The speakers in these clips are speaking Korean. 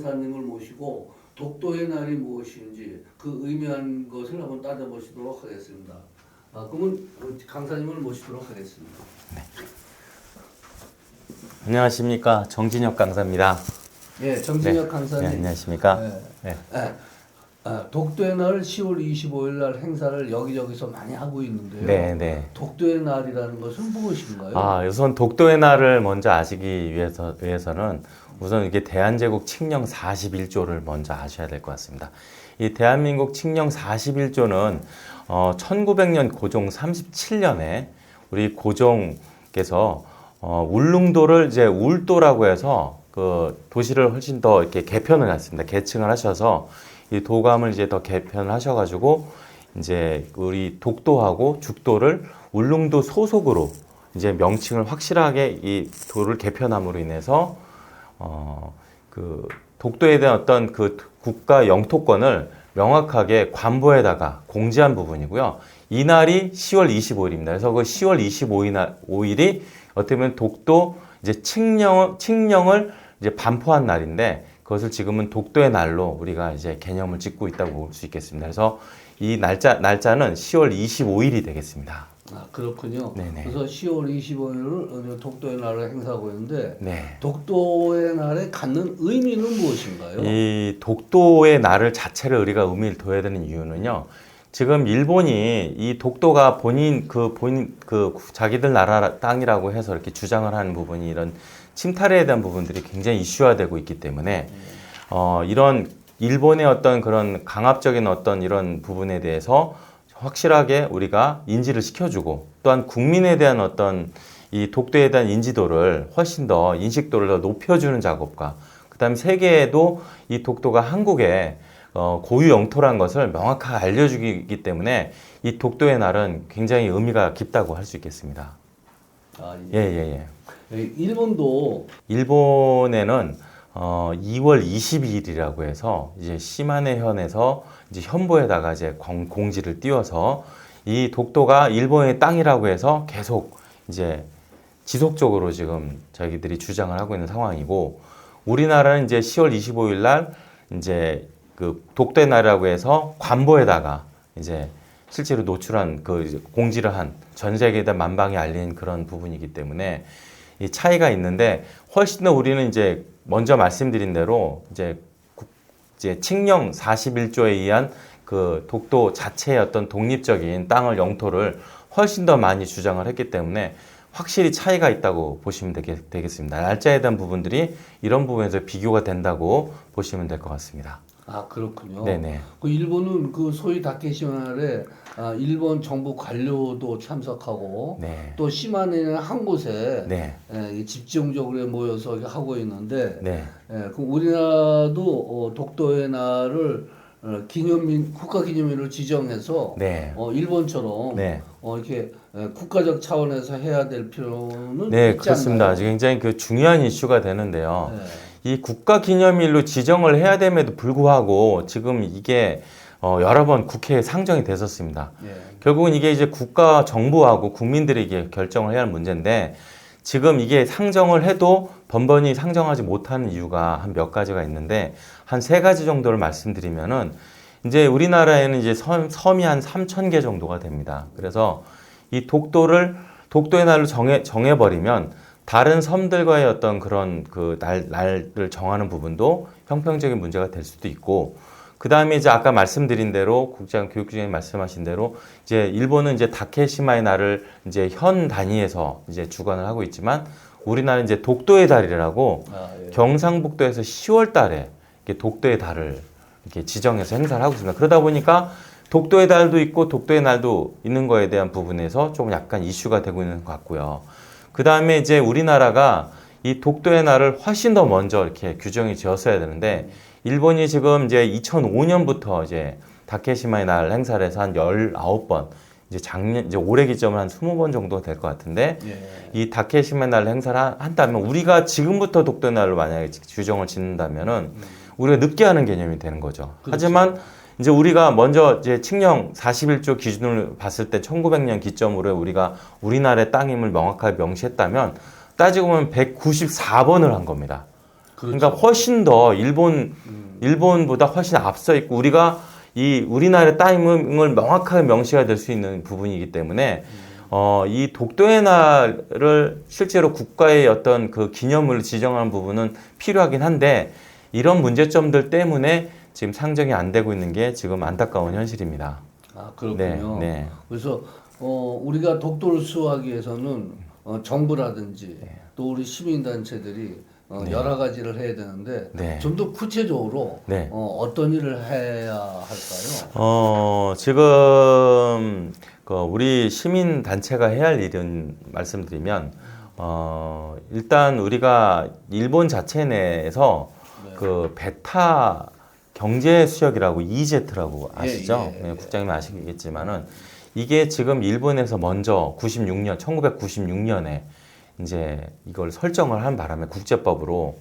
강사님을 모시고 독도의 날이 무엇인지 그 의미한 것을 한번 따져보시도록 하겠습니다. 그러면 강사님을 모시도록 하겠습니다. 네. 안녕하십니까, 정진혁 강사입니다. 예, 정진혁 강사님. 네, 안녕하십니까. 네. 독도의 날 10월 25일 날 행사를 여기저기서 많이 하고 있는데요. 네. 독도의 날이라는 것은 무엇인가요? 우선 독도의 날을 먼저 아시기 위해서는 우선 이게 대한제국 칙령 41조를 먼저 아셔야 될 것 같습니다. 이 대한민국 칙령 41조는 1900년 고종 37년에 우리 고종께서 울릉도를 이제 울도라고 해서 그 도시를 훨씬 더 이렇게 개편을 했습니다. 개층을 하셔서 이 도감을 이제 더 개편을 하셔가지고 이제 우리 독도하고 죽도를 울릉도 소속으로 이제 명칭을 확실하게 이 도를 개편함으로 인해서 그 독도에 대한 어떤 그 국가 영토권을 명확하게 관보에다가 공지한 부분이고요. 이날이 10월 25일입니다. 그래서 그 10월 25일이 어떻게 보면 독도 이제 칙령을 이제 반포한 날인데 그것을 지금은 독도의 날로 우리가 이제 개념을 짓고 있다고 볼 수 있겠습니다. 그래서 이 날짜는 10월 25일이 되겠습니다. 그렇군요. 네네. 그래서 10월 25일을 독도의 날을 행사하고 있는데 네. 독도의 날에 갖는 의미는 무엇인가요? 이 독도의 날을 자체를 우리가 의미를 둬야 되는 이유는요. 지금 일본이 이 독도가 본인 자기들 나라 땅이라고 해서 이렇게 주장을 하는 부분이 이런 침탈에 대한 부분들이 굉장히 이슈화되고 있기 때문에 이런 일본의 어떤 그런 강압적인 어떤 이런 부분에 대해서 확실하게 우리가 인지를 시켜주고 또한 국민에 대한 어떤 이 독도에 대한 인지도를 훨씬 더 인식도를 더 높여주는 작업과 그다음에 세계에도 이 독도가 한국의 고유 영토란 것을 명확하게 알려주기 때문에 이 독도의 날은 굉장히 의미가 깊다고 할 수 있겠습니다. 예. 일본에는 2월 22일이라고 해서 이제 시마네현에서 이제 현보에다가 이제 공지를 띄워서 이 독도가 일본의 땅이라고 해서 계속 이제 지속적으로 지금 자기들이 주장을 하고 있는 상황이고 우리나라는 이제 10월 25일 날 이제 그 독도의 날이라고 해서 관보에다가 이제 실제로 노출한 그 공지를 한 전 세계에다 만방에 알린 그런 부분이기 때문에 이 차이가 있는데 훨씬 더 우리는 이제 먼저 말씀드린 대로 이제 칙령 41조에 의한 그 독도 자체의 어떤 독립적인 땅을 영토를 훨씬 더 많이 주장을 했기 때문에 확실히 차이가 있다고 보시면 되겠습니다. 날짜에 대한 부분들이 이런 부분에서 비교가 된다고 보시면 될 것 같습니다. 그렇군요. 네네. 그 일본은 그 소위 다케시마날에 일본 정부 관료도 참석하고 네. 또 시마네는 한 곳에 네. 집중적으로 모여서 하고 있는데 네. 그 우리나라도 독도의 날을 국가 기념일로 지정해서 네. 일본처럼 네. 이렇게 국가적 차원에서 해야 될 필요는 네, 있지 그렇습니다. 않나요? 굉장히 그 중요한 이슈가 되는데요. 네. 이 국가 기념일로 지정을 해야 됨에도 불구하고 지금 이게 여러 번 국회에 상정이 됐었습니다. 네. 결국은 이게 이제 국가 정부하고 국민들이 이게 결정을 해야 하는 문제인데 지금 이게 상정을 해도 번번이 상정하지 못하는 이유가 한 몇 가지가 있는데 한 세 가지 정도를 말씀드리면은 이제 우리나라에는 이제 섬이 한 3,000개 정도가 됩니다. 그래서 이 독도의 날로 정해버리면 다른 섬들과의 어떤 그런 그 날을 정하는 부분도 형평적인 문제가 될 수도 있고, 그 다음에 이제 아까 말씀드린 대로 국장교육중에 말씀하신 대로 이제 일본은 이제 다케시마의 날을 이제 현 단위에서 이제 주관을 하고 있지만 우리나라는 이제 독도의 달이라고 예. 경상북도에서 10월 달에 이렇게 독도의 달을 이렇게 지정해서 행사를 하고 있습니다. 그러다 보니까 독도의 달도 있고 독도의 날도 있는 거에 대한 부분에서 조금 약간 이슈가 되고 있는 것 같고요. 그 다음에 이제 우리나라가 이 독도의 날을 훨씬 더 먼저 이렇게 규정이 지었어야 되는데 일본이 지금 이제 2005년부터 이제 다케시마의 날 행사를 해서 한 19번, 이제 올해 기점은 한 20번 정도 될 것 같은데 이 다케시마의 날 행사를 한다면 우리가 지금부터 독도의 날로 만약에 규정을 짓는다면은 우리가 늦게 하는 개념이 되는 거죠. 그렇죠. 하지만 이제 우리가 먼저 이제 칙령 41조 기준을 봤을 때 1900년 기점으로 우리가 우리나라의 땅임을 명확하게 명시했다면 따지고 보면 194번을 한 겁니다. 그렇죠. 그러니까 훨씬 더 일본보다 훨씬 앞서 있고 우리가 우리나라의 타이밍을 명확하게 명시가 될 수 있는 부분이기 때문에 이 독도의 날을 실제로 국가의 어떤 그 기념을 지정하는 부분은 필요하긴 한데 이런 문제점들 때문에 지금 상정이 안 되고 있는 게 지금 안타까운 현실입니다. 아, 그렇군요. 네, 네. 그래서 우리가 독도를 수호하기 위해서는 정부라든지 또 우리 시민단체들이 여러 가지를 해야 되는데 네. 좀 더 구체적으로 네. 어떤 일을 해야 할까요? 지금 우리 시민 단체가 해야 할 일은 말씀드리면 일단 우리가 일본 자체 내에서 그 베타 경제 수역이라고 EEZ라고 아시죠? 예. 네, 국장님 아시겠지만은 이게 지금 일본에서 먼저 1996년에 이제 이걸 설정을 한 바람에 국제법으로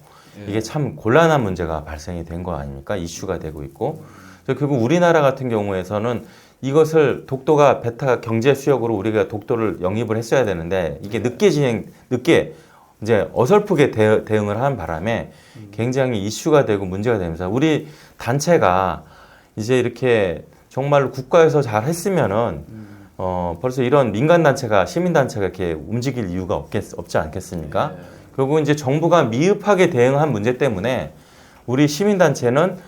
이게 참 곤란한 문제가 발생이 된 거 아닙니까? 이슈가 되고 있고. 그래서 결국 우리나라 같은 경우에서는 이것을 독도가 베타 경제 수역으로 우리가 독도를 영입을 했어야 되는데 이게 늦게 이제 어설프게 대응을 한 바람에 굉장히 이슈가 되고 문제가 되면서 우리 단체가 이제 이렇게 정말로 국가에서 잘 했으면은 벌써 이런 민간 단체가 시민 단체가 이렇게 움직일 이유가 없지 않겠습니까? 결국 이제 정부가 미흡하게 대응한 문제 때문에 우리 시민 단체는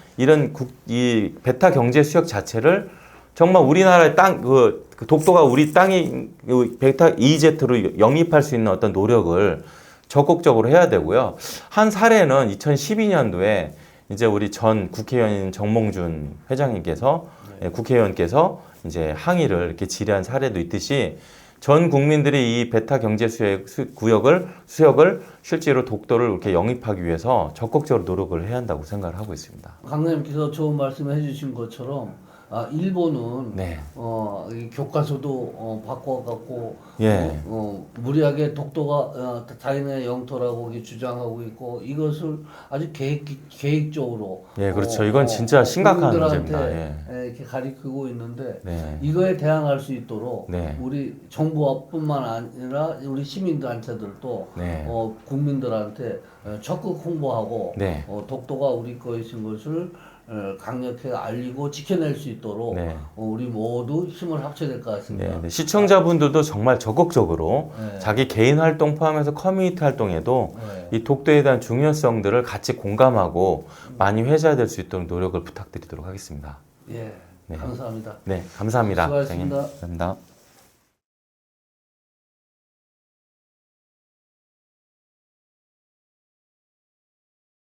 이 베타 경제 수역 자체를 정말 우리나라의 그 독도가 우리 땅이 베타 EEZ로 영입할 수 있는 어떤 노력을 적극적으로 해야 되고요. 한 사례는 2012년도에 이제 우리 전 국회의원인 정몽준 국회의원께서 이제 항의를 이렇게 질의한 사례도 있듯이 전 국민들이 이 베타 경제 수역을 실제로 독도를 이렇게 영입하기 위해서 적극적으로 노력을 해야 한다고 생각을 하고 있습니다. 강사님께서 좋은 말씀해 주신 것처럼 일본은 이 교과서도 바꿔갖고 무리하게 독도가 자기네 영토라고 주장하고 있고 이것을 아주 계획적으로 그렇죠. 이건 진짜 심각한 문제입니다. 이렇게 가리키고 있는데 네. 이거에 대항할 수 있도록 우리 정부뿐만 아니라 우리 시민단체들도 국민들한테 적극 홍보하고 독도가 우리 것인 것을 강력하게 알리고 지켜낼 수 있도록 우리 모두 힘을 합쳐야 될 것 같습니다. 시청자분들도 정말 적극적으로 자기 개인 활동 포함해서 커뮤니티 활동에도 이 독도에 대한 중요성들을 같이 공감하고 많이 회자될 수 있도록 노력을 부탁드리도록 하겠습니다. 감사합니다. 네, 감사합니다. 수고하셨습니다. 감사합니다.